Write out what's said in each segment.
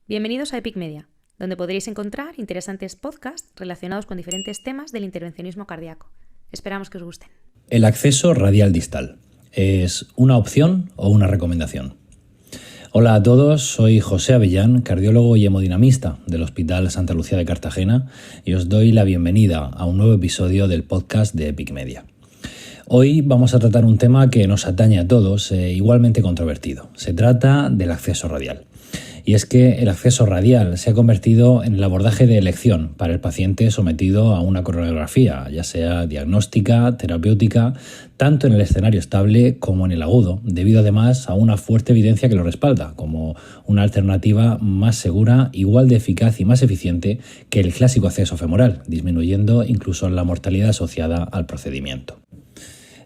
Bienvenidos a Epic Media, donde podréis encontrar interesantes podcasts relacionados con diferentes temas del intervencionismo cardíaco. Esperamos que os gusten. El acceso radial distal, ¿es una opción o una recomendación? Hola a todos, soy José Avellán, cardiólogo y hemodinamista del Hospital Santa Lucía de Cartagena, y os doy la bienvenida a un nuevo episodio del podcast de Epic Media. Hoy vamos a tratar un tema que nos atañe a todos, igualmente controvertido. Se trata del acceso radial. Y es que el acceso radial se ha convertido en el abordaje de elección para el paciente sometido a una coronariografía, ya sea diagnóstica, terapéutica, tanto en el escenario estable como en el agudo, debido además a una fuerte evidencia que lo respalda, como una alternativa más segura, igual de eficaz y más eficiente que el clásico acceso femoral, disminuyendo incluso la mortalidad asociada al procedimiento.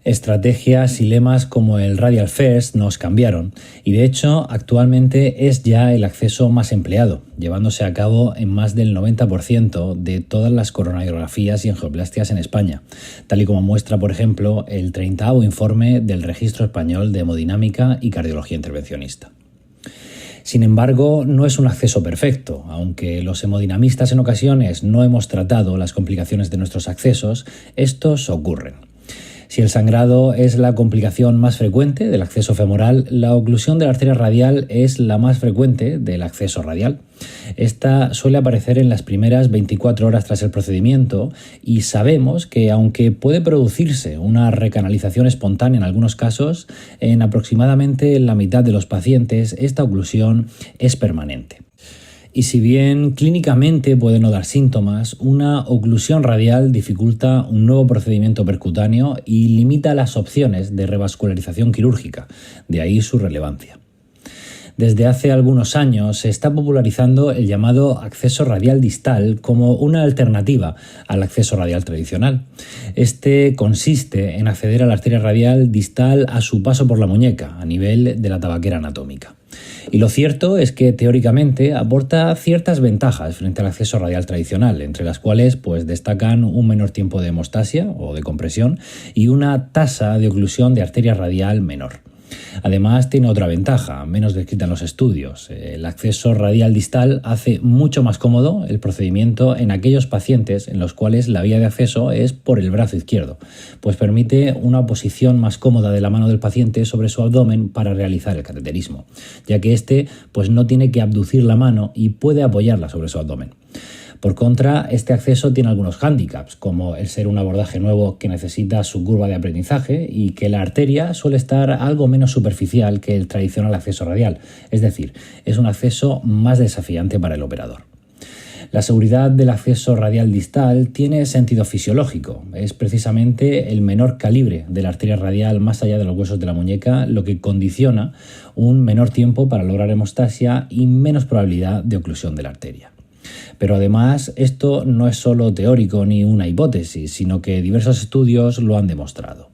Estrategias y lemas como el Radial First nos cambiaron y de hecho actualmente es ya el acceso más empleado, llevándose a cabo en más del 90% de todas las coronariografías y angioplastias en España, tal y como muestra por ejemplo el 30º informe del Registro Español de Hemodinámica y Cardiología Intervencionista. Sin embargo, no es un acceso perfecto. Aunque los hemodinamistas en ocasiones no hemos tratado las complicaciones de nuestros accesos, estos ocurren. Si el sangrado es la complicación más frecuente del acceso femoral, la oclusión de la arteria radial es la más frecuente del acceso radial. Esta suele aparecer en las primeras 24 horas tras el procedimiento y sabemos que aunque puede producirse una recanalización espontánea en algunos casos, en aproximadamente la mitad de los pacientes esta oclusión es permanente. Y si bien clínicamente puede no dar síntomas, una oclusión radial dificulta un nuevo procedimiento percutáneo y limita las opciones de revascularización quirúrgica, de ahí su relevancia. Desde hace algunos años se está popularizando el llamado acceso radial distal como una alternativa al acceso radial tradicional. Este consiste en acceder a la arteria radial distal a su paso por la muñeca, a nivel de la tabaquera anatómica. Y lo cierto es que teóricamente aporta ciertas ventajas frente al acceso radial tradicional, entre las cuales destacan un menor tiempo de hemostasia o de compresión y una tasa de oclusión de arteria radial menor. Además tiene otra ventaja, menos descrita en los estudios. El acceso radial distal hace mucho más cómodo el procedimiento en aquellos pacientes en los cuales la vía de acceso es por el brazo izquierdo, pues permite una posición más cómoda de la mano del paciente sobre su abdomen para realizar el cateterismo, ya que este no tiene que abducir la mano y puede apoyarla sobre su abdomen. Por contra, este acceso tiene algunos hándicaps, como el ser un abordaje nuevo que necesita su curva de aprendizaje y que la arteria suele estar algo menos superficial que el tradicional acceso radial, es decir, es un acceso más desafiante para el operador. La seguridad del acceso radial distal tiene sentido fisiológico. Es precisamente el menor calibre de la arteria radial más allá de los huesos de la muñeca lo que condiciona un menor tiempo para lograr hemostasia y menos probabilidad de oclusión de la arteria. Pero además esto no es solo teórico ni una hipótesis, sino que diversos estudios lo han demostrado.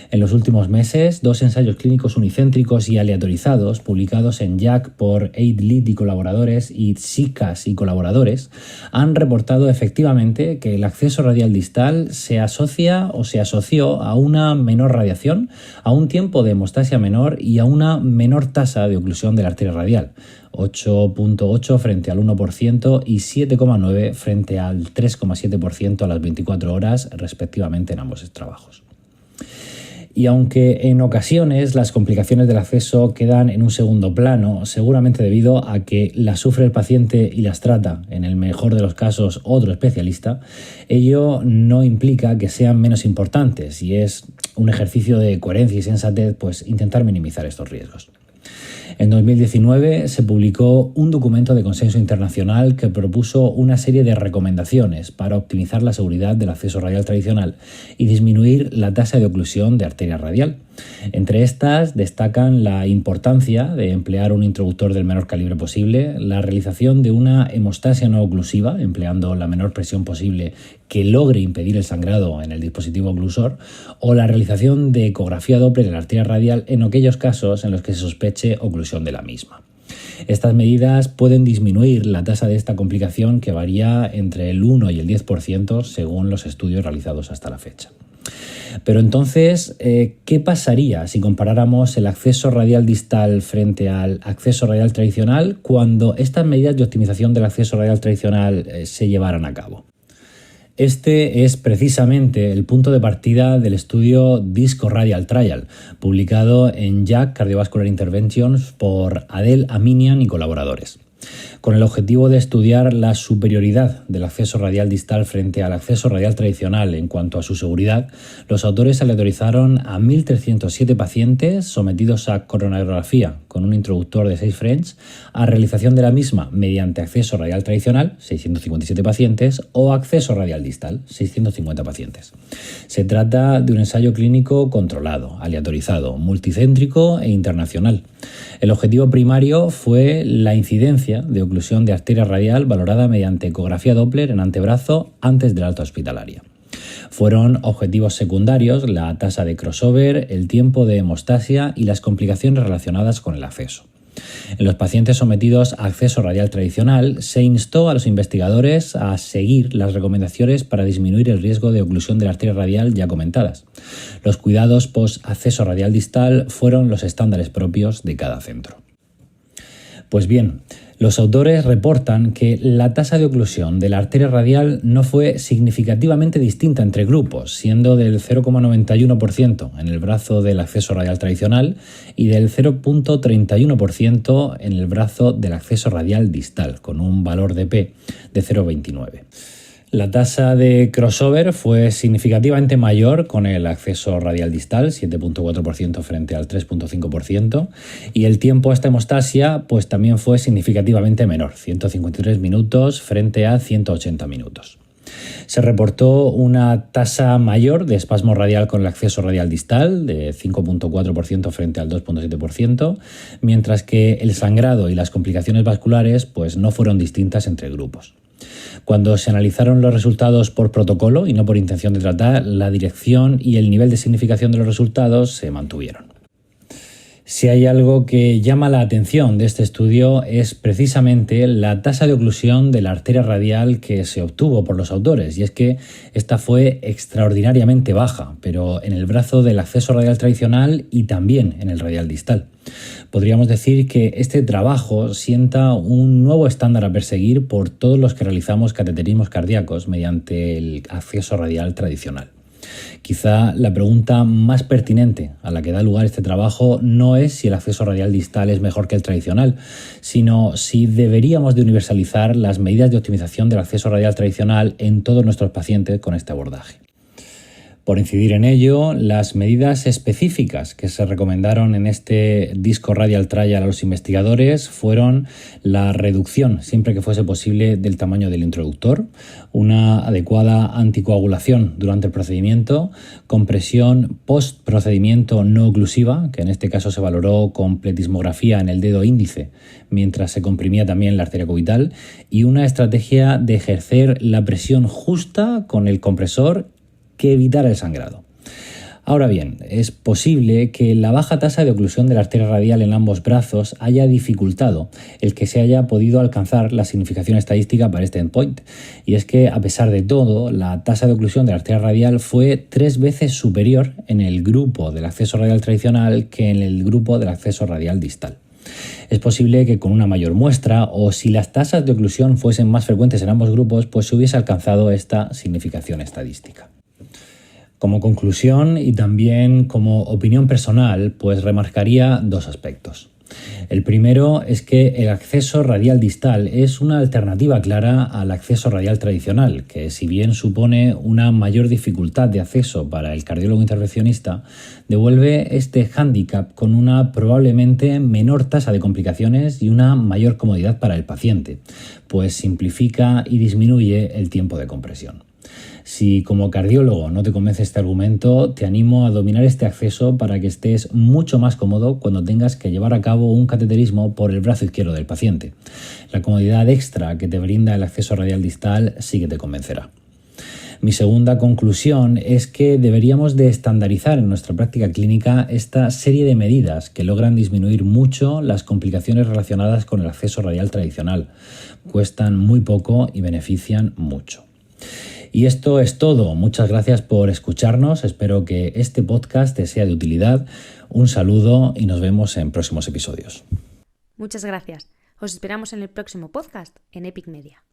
En los últimos meses, 2 ensayos clínicos unicéntricos y aleatorizados publicados en JACC por AID-LID y colaboradores y SICAS y colaboradores han reportado efectivamente que el acceso radial distal se asocia o se asoció a una menor radiación, a un tiempo de hemostasia menor y a una menor tasa de oclusión de la arteria radial, 8.8 frente al 1% y 7.9 frente al 3.7% a las 24 horas respectivamente en ambos trabajos. Y aunque en ocasiones las complicaciones del acceso quedan en un segundo plano, seguramente debido a que las sufre el paciente y las trata, en el mejor de los casos, otro especialista, ello no implica que sean menos importantes y es un ejercicio de coherencia y sensatez intentar minimizar estos riesgos. En 2019 se publicó un documento de consenso internacional que propuso una serie de recomendaciones para optimizar la seguridad del acceso radial tradicional y disminuir la tasa de oclusión de arteria radial. Entre estas destacan la importancia de emplear un introductor del menor calibre posible, la realización de una hemostasia no oclusiva, empleando la menor presión posible que logre impedir el sangrado en el dispositivo oclusor, o la realización de ecografía Doppler en la arteria radial en aquellos casos en los que se sospeche oclusión de la misma. Estas medidas pueden disminuir la tasa de esta complicación, que varía entre el 1 y el 10% según los estudios realizados hasta la fecha. Pero entonces, ¿qué pasaría si comparáramos el acceso radial distal frente al acceso radial tradicional cuando estas medidas de optimización del acceso radial tradicional se llevaran a cabo? Este es precisamente el punto de partida del estudio Disco Radial Trial, publicado en JACC Cardiovascular Interventions por Adel Aminian y colaboradores. Con el objetivo de estudiar la superioridad del acceso radial distal frente al acceso radial tradicional en cuanto a su seguridad, los autores aleatorizaron a 1.307 pacientes sometidos a coronariografía con un introductor de 6 French, a realización de la misma mediante acceso radial tradicional, 657 pacientes, o acceso radial distal, 650 pacientes. Se trata de un ensayo clínico controlado, aleatorizado, multicéntrico e internacional. El objetivo primario fue la incidencia de oclusión de arteria radial valorada mediante ecografía Doppler en antebrazo antes de la alta hospitalaria. Fueron objetivos secundarios la tasa de crossover, el tiempo de hemostasia y las complicaciones relacionadas con el acceso. En los pacientes sometidos a acceso radial tradicional, se instó a los investigadores a seguir las recomendaciones para disminuir el riesgo de oclusión de la arteria radial ya comentadas. Los cuidados post-acceso radial distal fueron los estándares propios de cada centro. Pues bien, los autores reportan que la tasa de oclusión de la arteria radial no fue significativamente distinta entre grupos, siendo del 0,91% en el brazo del acceso radial tradicional y del 0,31% en el brazo del acceso radial distal, con un valor de P de 0,29. La tasa de crossover fue significativamente mayor con el acceso radial distal, 7,4% frente al 3,5%, y el tiempo hasta hemostasia pues también fue significativamente menor, 153 minutos frente a 180 minutos. Se reportó una tasa mayor de espasmo radial con el acceso radial distal, de 5,4% frente al 2,7%, mientras que el sangrado y las complicaciones vasculares pues no fueron distintas entre grupos. Cuando se analizaron los resultados por protocolo y no por intención de tratar, la dirección y el nivel de significación de los resultados se mantuvieron. Si hay algo que llama la atención de este estudio es precisamente la tasa de oclusión de la arteria radial que se obtuvo por los autores, y es que esta fue extraordinariamente baja, pero en el brazo del acceso radial tradicional y también en el radial distal. Podríamos decir que este trabajo sienta un nuevo estándar a perseguir por todos los que realizamos cateterismos cardíacos mediante el acceso radial tradicional. Quizá la pregunta más pertinente a la que da lugar este trabajo no es si el acceso radial distal es mejor que el tradicional, sino si deberíamos de universalizar las medidas de optimización del acceso radial tradicional en todos nuestros pacientes con este abordaje. Por incidir en ello, las medidas específicas que se recomendaron en este Disco Radial Trial a los investigadores fueron la reducción, siempre que fuese posible, del tamaño del introductor, una adecuada anticoagulación durante el procedimiento, compresión post-procedimiento no oclusiva, que en este caso se valoró con pletismografía en el dedo índice, mientras se comprimía también la arteria cubital, y una estrategia de ejercer la presión justa con el compresor que evitara el sangrado. Ahora bien, es posible que la baja tasa de oclusión de la arteria radial en ambos brazos haya dificultado el que se haya podido alcanzar la significación estadística para este endpoint. Y es que, a pesar de todo, la tasa de oclusión de la arteria radial fue 3 veces superior en el grupo del acceso radial tradicional que en el grupo del acceso radial distal. Es posible que con una mayor muestra o si las tasas de oclusión fuesen más frecuentes en ambos grupos, pues se hubiese alcanzado esta significación estadística. Como conclusión y también como opinión personal, pues remarcaría 2 aspectos. El primero es que el acceso radial distal es una alternativa clara al acceso radial tradicional, que si bien supone una mayor dificultad de acceso para el cardiólogo intervencionista, devuelve este hándicap con una probablemente menor tasa de complicaciones y una mayor comodidad para el paciente, pues simplifica y disminuye el tiempo de compresión. Si como cardiólogo no te convence este argumento, te animo a dominar este acceso para que estés mucho más cómodo cuando tengas que llevar a cabo un cateterismo por el brazo izquierdo del paciente. La comodidad extra que te brinda el acceso radial distal sí que te convencerá. Mi segunda conclusión es que deberíamos de estandarizar en nuestra práctica clínica esta serie de medidas que logran disminuir mucho las complicaciones relacionadas con el acceso radial tradicional. Cuestan muy poco y benefician mucho. Y esto es todo. Muchas gracias por escucharnos. Espero que este podcast te sea de utilidad. Un saludo y nos vemos en próximos episodios. Muchas gracias. Os esperamos en el próximo podcast en Epic Media.